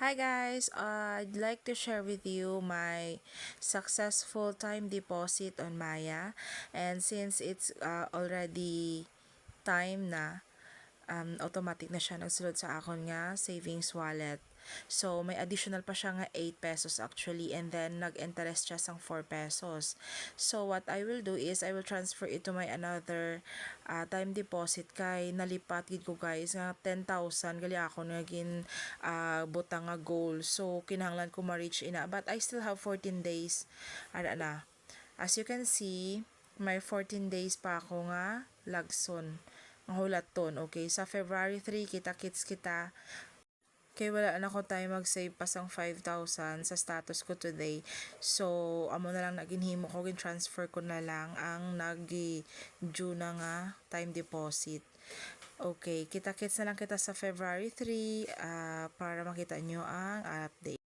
Hi guys, I'd like to share with you my successful time deposit on Maya. And since it's already time na, automatic na siya nagsulod sa akon nga savings wallet. So, may additional pa siya nga 8 pesos actually, and then nag-interest siya sang 4 pesos. So, what I will do is, I will transfer it to my another time deposit kay nalipat gid ko guys nga 10,000 gali ako naging butang nga goal. So, kinahanglan ko ma-reach ina. But I still have 14 days. Ana na. As you can see, may 14 days pa ako nga lagson ang hulaton. Okay, sa February 3 kita-kits kita. Kay wala na ko tayo mag-save pa sang 5,000 sa status ko today. So, amo na lang naginhimo ko, gin-transfer ko na lang ang nag-due na nga time deposit. Okay, kita-kits na lang kita sa February 3 para makita nyo ang update.